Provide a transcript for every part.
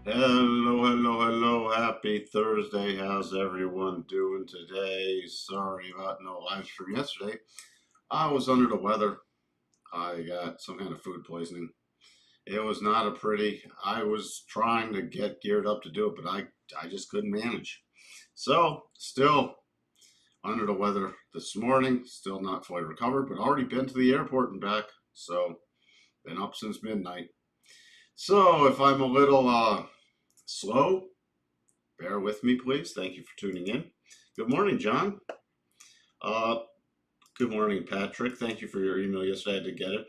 Hello, hello, hello. Happy Thursday. How's everyone doing today? Sorry about no live stream yesterday. I was under the weather. I got some kind of food poisoning. It was not a pretty. I was trying to get geared up to do it, but I just couldn't manage. So, still under the weather this morning. Still not fully recovered, but already been to the airport and back. So, been up since midnight. So, if I'm a little slow, bear with me, please. Thank you for tuning in. Good morning, John. Uh, good morning, Patrick. Thank you for your email yesterday. I did get it.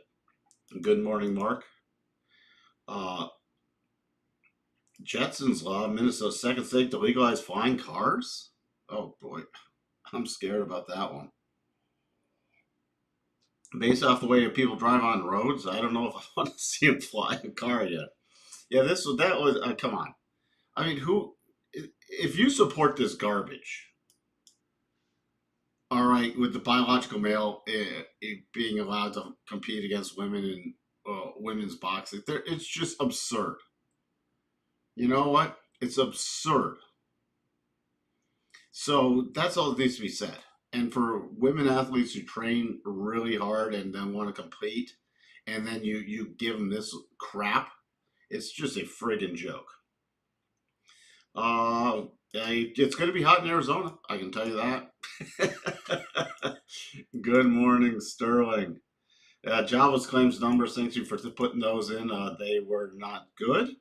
Good morning, Mark. Jetson's Law, Minnesota's second state to legalize flying cars? Oh, boy. I'm scared about that one. Based off the way people drive on roads, I don't know if I want to see him fly a car yet. Yeah, that was, come on. I mean, if you support this garbage, all right, with the biological male being allowed to compete against women in women's boxing, it's just absurd. You know what? It's absurd. So that's all that needs to be said. And for women athletes who train really hard and then want to compete, and then you give them this crap, it's just a friggin' joke. It's going to be hot in Arizona. I can tell you that. Good morning, Sterling. Jobless claims numbers, thank you for putting those in. They were not good.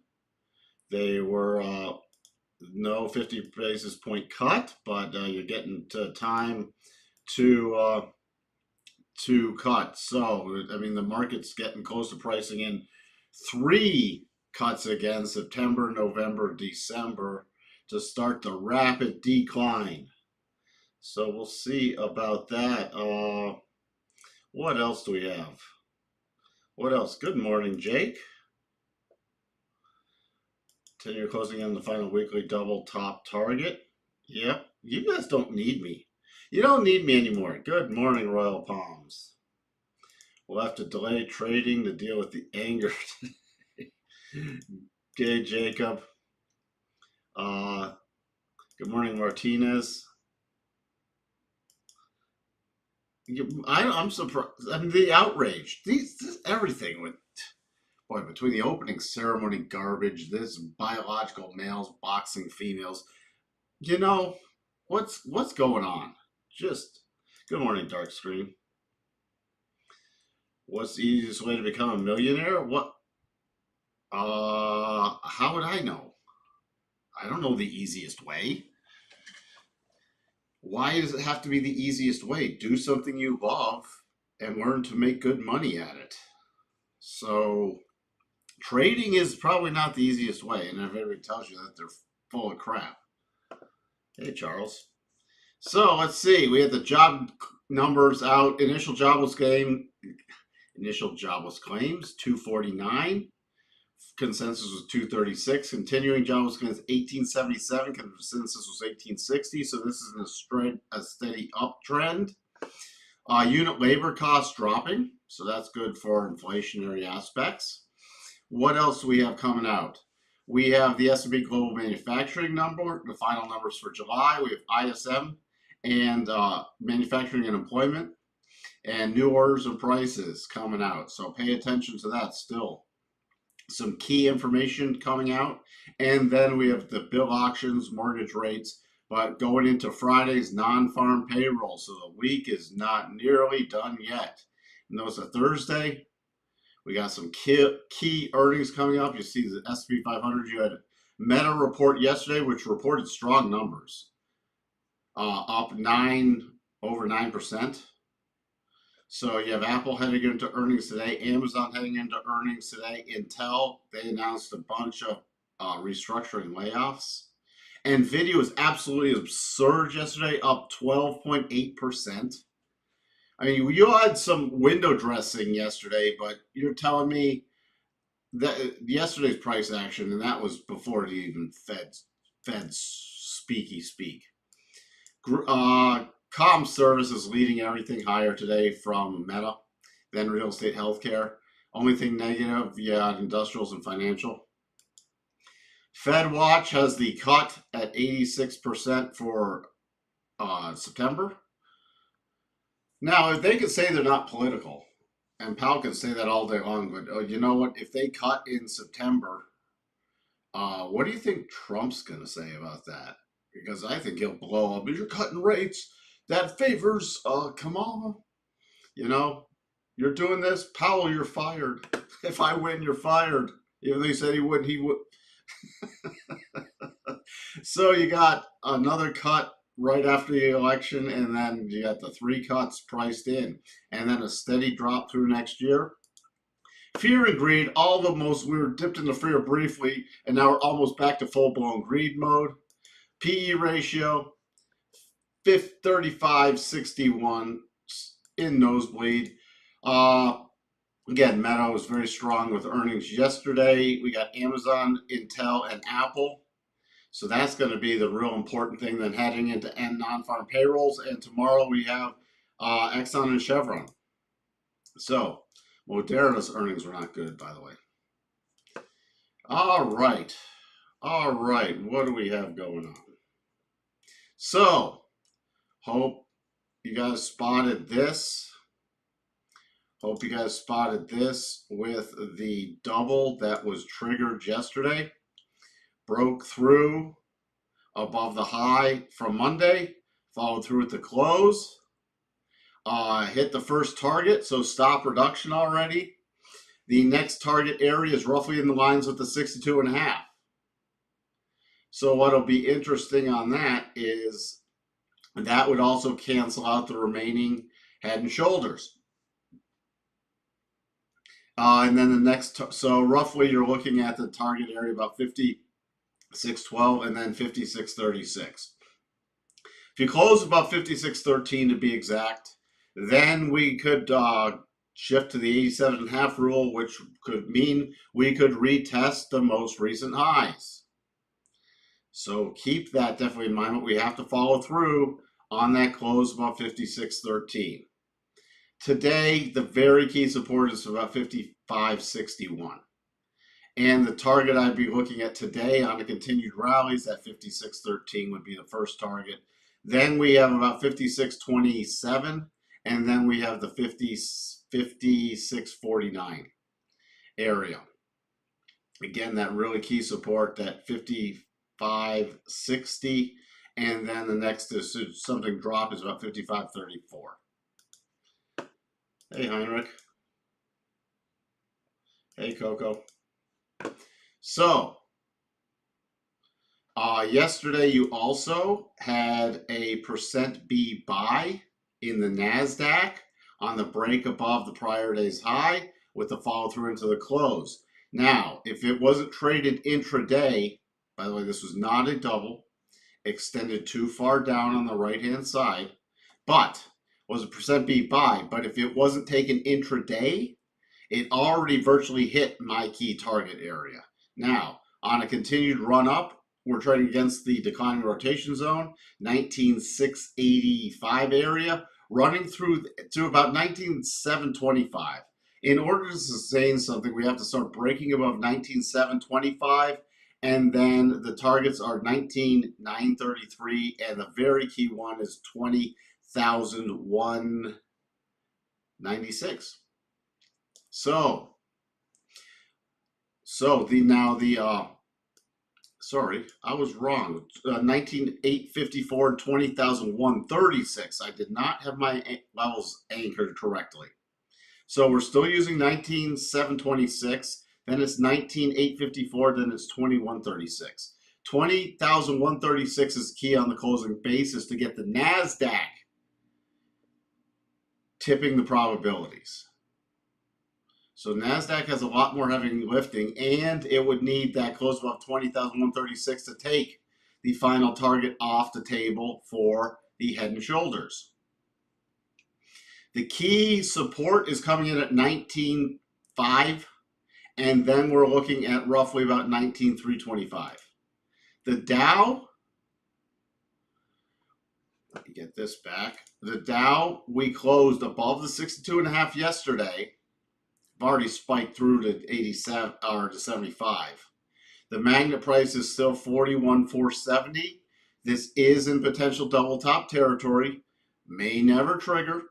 They were no 50 basis point cut, but you're getting to time to cut. So, I mean, the market's getting close to pricing in 3 cuts again, September, November, December, to start the rapid decline. So we'll see about that. What else do we have? What else? Good morning, Jake. 10-year closing on the final weekly double top target. Yep. You guys don't need me. You don't need me anymore. Good morning, Royal Palms. We'll have to delay trading to deal with the anger. Okay, Jacob. Good morning, Martinez. I'm surprised. I mean, the outrage. Everything with boy, between the opening ceremony garbage, this biological males boxing females, you know, what's going on? Just good morning, Dark Screen. What's the easiest way to become a millionaire? What? How would I know? I don't know the easiest way. Why does it have to be the easiest way? Do something you love and learn to make good money at it. So trading is probably not the easiest way, and everybody tells you that they're full of crap. Hey, Charles. So let's see. We had the job numbers out. Initial jobless claims 249. Consensus was 236. Continuing jobless claims 1877. Consensus was 1860. So this is a steady uptrend. Unit labor costs dropping, so that's good for inflationary aspects. What else do we have coming out? We have the S&P Global Manufacturing number, the final numbers for July. We have ISM and manufacturing and employment, and new orders and prices coming out. So pay attention to that still. Some key information coming out. And then we have the bill auctions, mortgage rates, but going into Friday's non-farm payroll. So the week is not nearly done yet. And those are Thursday. We got some key earnings coming up. You see the S&P 500. You had Meta report yesterday, which reported strong numbers, up over 9%. So you have Apple heading into earnings today, Amazon heading into earnings today, Intel, they announced a bunch of restructuring layoffs. NVIDIA was absolutely absurd yesterday, up 12.8%. I mean, you had some window dressing yesterday, but you're telling me that yesterday's price action, and that was before the even Fed's speak. Com services leading everything higher today from Meta, then real estate healthcare. Only thing negative, yeah, industrials and financial. Fed Watch has the cut at 86% for September. Now, if they could say they're not political, and Powell can say that all day long, but you know what? If they cut in September, what do you think Trump's going to say about that? Because I think he'll blow up. You're cutting rates. That favors Kamala. You know, you're doing this. Powell, you're fired. If I win, you're fired. Even though he said he would, he would. So you got another cut right after the election, and then you got the 3 cuts priced in, and then a steady drop through next year. Fear and greed, we were dipped into fear briefly, and now we're almost back to full-blown greed mode. PE ratio, 35.61 in nosebleed. Again, Meta was very strong with earnings yesterday. We got Amazon, Intel, and Apple. So that's going to be the real important thing then heading into non-farm payrolls. And tomorrow we have Exxon and Chevron. So Moderna's earnings were not good, by the way. All right. What do we have going on? So, hope you guys spotted this. Hope you guys spotted this with the double that was triggered yesterday. Broke through above the high from Monday, followed through at the close. Hit the first target, so stop reduction already. The next target area is roughly in the lines with the 62.5. So what'll be interesting on that is that would also cancel out the remaining head and shoulders. And then the next, so roughly you're looking at the target area about 56.12 and then 56.36. If you close about 56.13 to be exact, then we could shift to the 87.5 rule, which could mean we could retest the most recent highs. So keep that definitely in mind, but we have to follow through on that close about 56.13. Today, the very key support is about 55.61. And the target I'd be looking at today on the continued rallies at 56.13 would be the first target. Then we have about 56.27, and then we have the 56.49 area. Again, that really key support, that 55.60, and then the next is something drop is about 55.34. Hey, Heinrich. Hey, Coco. So, yesterday you also had a %B buy in the NASDAQ on the break above the prior day's high with the follow through into the close. Now, if it wasn't traded intraday, by the way, this was not a double, extended too far down on the right-hand side, but was a %B buy. But if it wasn't taken intraday, it already virtually hit my key target area. Now, on a continued run up, we're trading against the declining rotation zone, 19,685 area, running through to about 19,725. In order to sustain something, we have to start breaking above 19,725, and then the targets are 19,933, and the very key one is 20,196. So sorry, I was wrong. 19,854 and 20,136. I did not have my levels anchored correctly. So we're still using 19,726. Then it's 19,854. Then it's 2136. 20,136 is key on the closing basis to get the NASDAQ tipping the probabilities. So NASDAQ has a lot more heavy lifting, and it would need that close above 20,136 to take the final target off the table for the head and shoulders. The key support is coming in at 19.5, and then we're looking at roughly about 19,325. The Dow, let me get this back. The Dow, we closed above the 62.5 yesterday. I've already spiked through to 87 or to 75. The magnet price is still 41,470. This is in potential double top territory. May never trigger,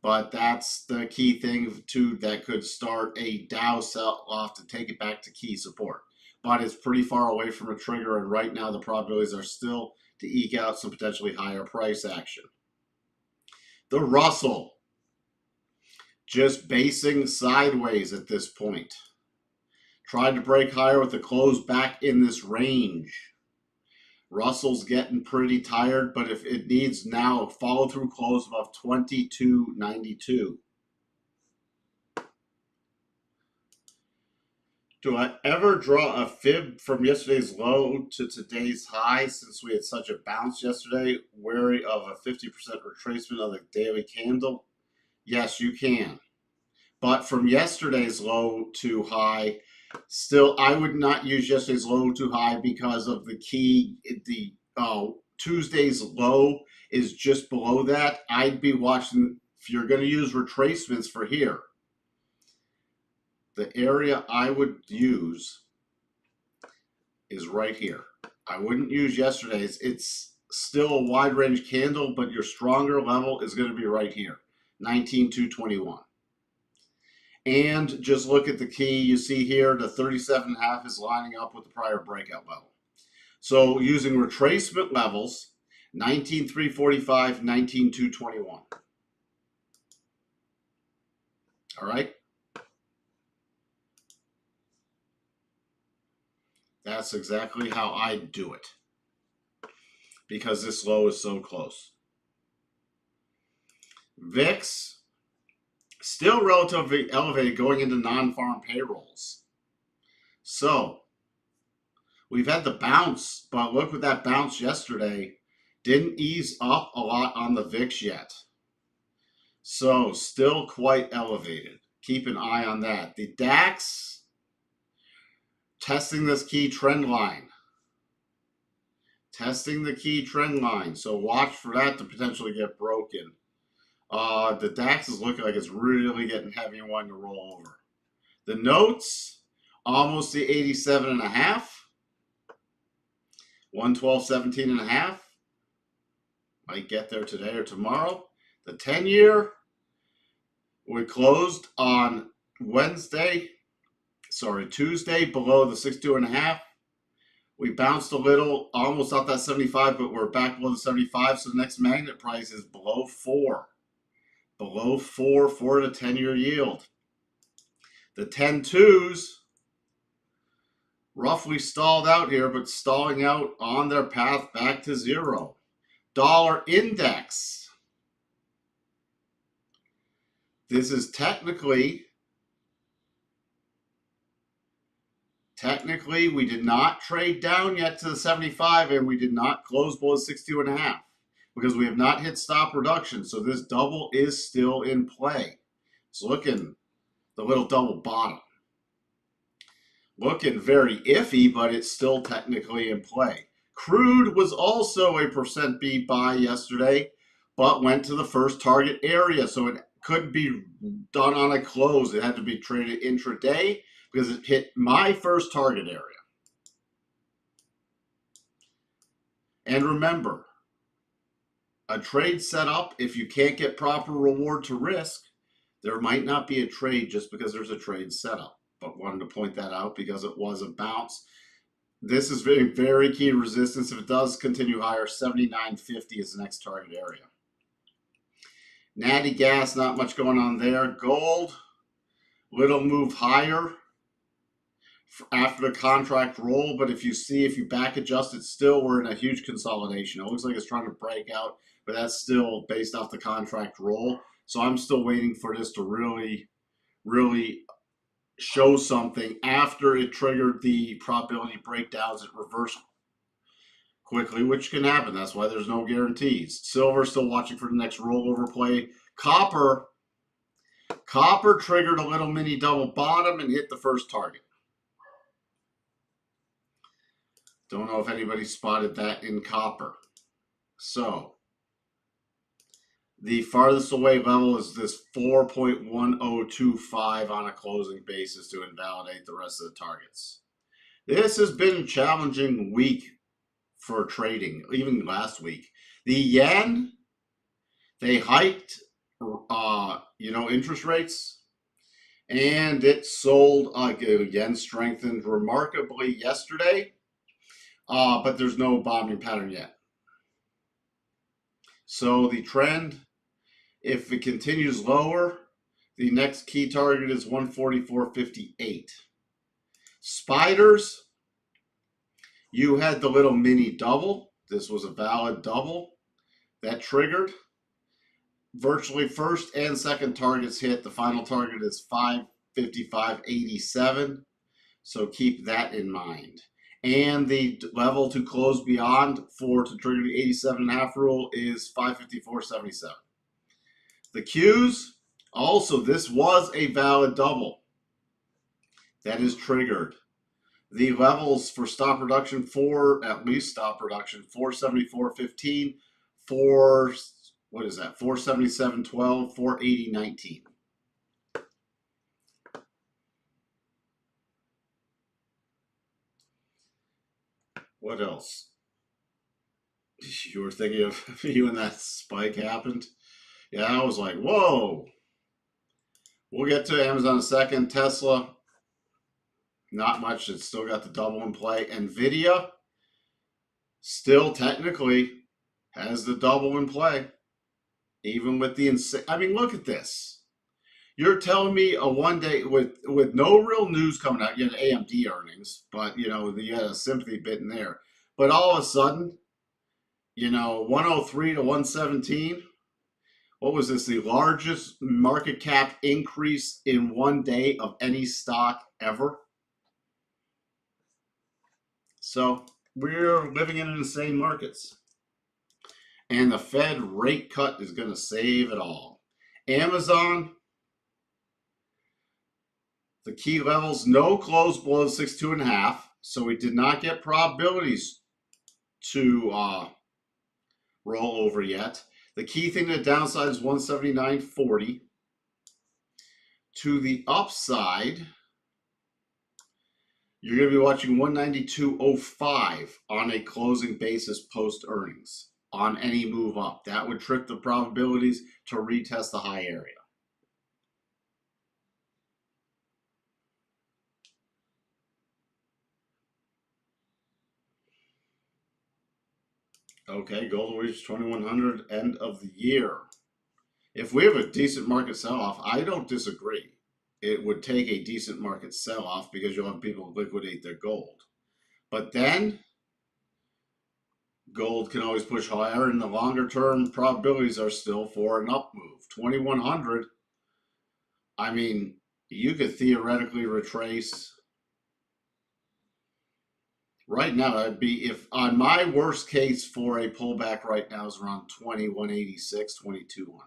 but that's the key thing too that could start a Dow sell-off to take it back to key support. But it's pretty far away from a trigger, and right now the probabilities are still to eke out some potentially higher price action. The Russell, just basing sideways at this point. Tried to break higher with the close back in this range. Russell's getting pretty tired, but if it needs now follow through close above 22.92. Do I ever draw a fib from yesterday's low to today's high since we had such a bounce yesterday, wary of a 50% retracement of the daily candle? Yes, you can. But from yesterday's low to high, still, I would not use yesterday's low to high because of the key. Tuesday's low is just below that. I'd be watching, if you're going to use retracements for here, the area I would use is right here. I wouldn't use yesterday's. It's still a wide range candle, but your stronger level is going to be right here, 19,221. And just look at the key. You see here, the 37.5 is lining up with the prior breakout level. So using retracement levels, 19,345, 19,221. All right. That's exactly how I do it, because this low is so close. VIX, still relatively elevated going into non-farm payrolls. So we've had the bounce, but look at that bounce yesterday. Didn't ease up a lot on the VIX yet. So still quite elevated. Keep an eye on that. The DAX, testing this key trend line. Testing the key trend line. So watch for that to potentially get broken. The DAX is looking like it's really getting heavy and wanting to roll over. The notes, almost the 87.5. 112.17.5. Might get there today or tomorrow. The 10-year, we closed on Tuesday below the 62.5. We bounced a little, almost off that 75, but we're back below the 75. So the next magnet price is below 4. Below 4 for the 10-year yield. The 10-2s roughly stalled out here, but stalling out on their path back to 0. Dollar index. This is technically we did not trade down yet to the 75, and we did not close below 62.5 because we have not hit stop reduction. So this double is still in play. It's looking the little double bottom. Looking very iffy, but it's still technically in play. Crude was also a %B buy yesterday, but went to the first target area. So it couldn't be done on a close. It had to be traded intraday because it hit my first target area. And remember, a trade setup, if you can't get proper reward to risk, there might not be a trade just because there's a trade setup. But wanted to point that out because it was a bounce. This is very, very key resistance. If it does continue higher, 79.50 is the next target area. Natty gas, not much going on there. Gold, little move higher after the contract roll, but if you back adjust it, still we're in a huge consolidation. It looks like it's trying to break out, but that's still based off the contract roll. So I'm still waiting for this to really, really show something after it triggered the probability breakdowns. It reversed quickly, which can happen. That's why there's no guarantees. Silver still watching for the next rollover play. Copper triggered a little mini double bottom and hit the first target. Don't know if anybody spotted that in copper. So the farthest away level is this 4.1025 on a closing basis to invalidate the rest of the targets. This has been a challenging week for trading, even last week. The yen, they hiked, interest rates, and it sold. Yen strengthened remarkably yesterday, but there's no bottoming pattern yet. So the trend, if it continues lower, the next key target is 144.58. Spiders, you had the little mini double. This was a valid double that triggered. Virtually first and second targets hit. The final target is 555.87. So keep that in mind. And the level to close beyond to trigger the 87.5 rule is 554.77. The Qs, also, this was a valid double that is triggered. The levels for stop reduction, at least stop reduction, 474.15, 477.12, 480.19. What else? You were thinking of you when that spike happened? Yeah, I was like, whoa. We'll get to Amazon in a second. Tesla, not much. It's still got the double in play. NVIDIA, still technically has the double in play. Even with the insane. I mean, look at this. You're telling me a one day with no real news coming out. You had AMD earnings, but you had a sympathy bit in there. But all of a sudden, 103 to 117. What was this? The largest market cap increase in one day of any stock ever. So we're living in insane markets. And the Fed rate cut is going to save it all. Amazon, the key levels, no close below 62.5. So we did not get probabilities to roll over yet. The key thing to the downside is 179.40. To the upside, you're going to be watching 192.05 on a closing basis post earnings on any move up. That would trip the probabilities to retest the high area. Okay, gold will reach 2100 end of the year. If we have a decent market sell-off, I don't disagree. It would take a decent market sell-off because you'll have people liquidate their gold. But then gold can always push higher, and the longer-term probabilities are still for an up move. 2100, I mean, you could theoretically retrace. Right now, that'd be, if on my worst case for a pullback right now is around 2186, 2200.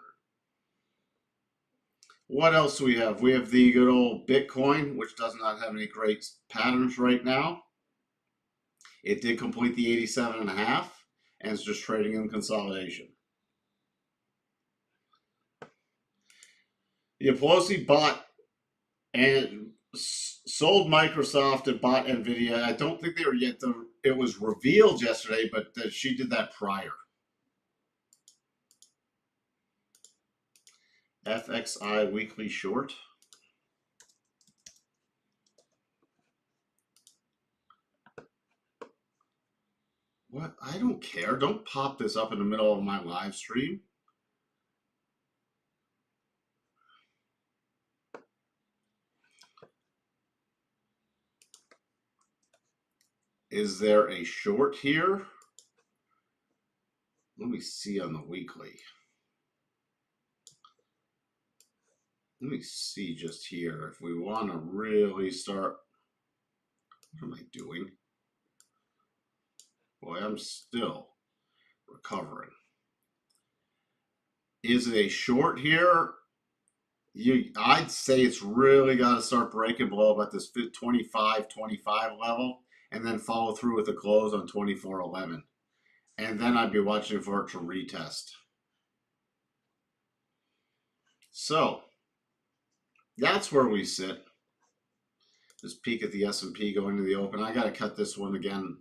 What else do we have? We have the good old Bitcoin, which does not have any great patterns right now. It did complete the 87.5 and it's just trading in consolidation. The Pelosi bought and sold Microsoft and bought NVIDIA. I don't think they were yet. It was revealed yesterday, but she did that prior. FXI weekly short. What? I don't care. Don't pop this up in the middle of my live stream. Is there a short here? Let me see on the weekly. Let me see just here. If we want to really start, what am I doing? Boy, I'm still recovering. Is it a short here? I'd say it's really got to start breaking below about this 25.25 level and then follow through with a close on 24.11. And then I'd be watching for it to retest. So that's where we sit. This peak at the S&P going to the open. I got to cut this one again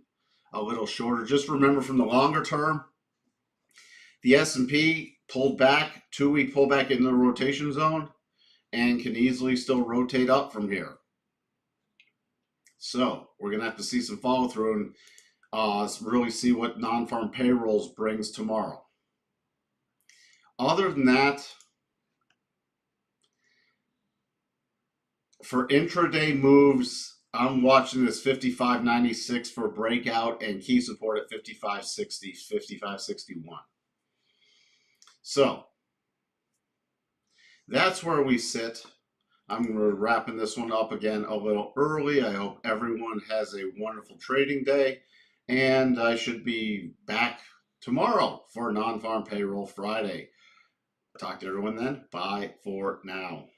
a little shorter. Just remember from the longer term, the S&P pulled back, 2-week pullback in the rotation zone, and can easily still rotate up from here. So we're going to have to see some follow through and really see what non-farm payrolls brings tomorrow. Other than that, for intraday moves, I'm watching this 55.96 for breakout and key support at 55.60, 55.61. So that's where we sit. I'm wrapping this one up again a little early. I hope everyone has a wonderful trading day, and I should be back tomorrow for Non-Farm Payroll Friday. Talk to everyone then. Bye for now.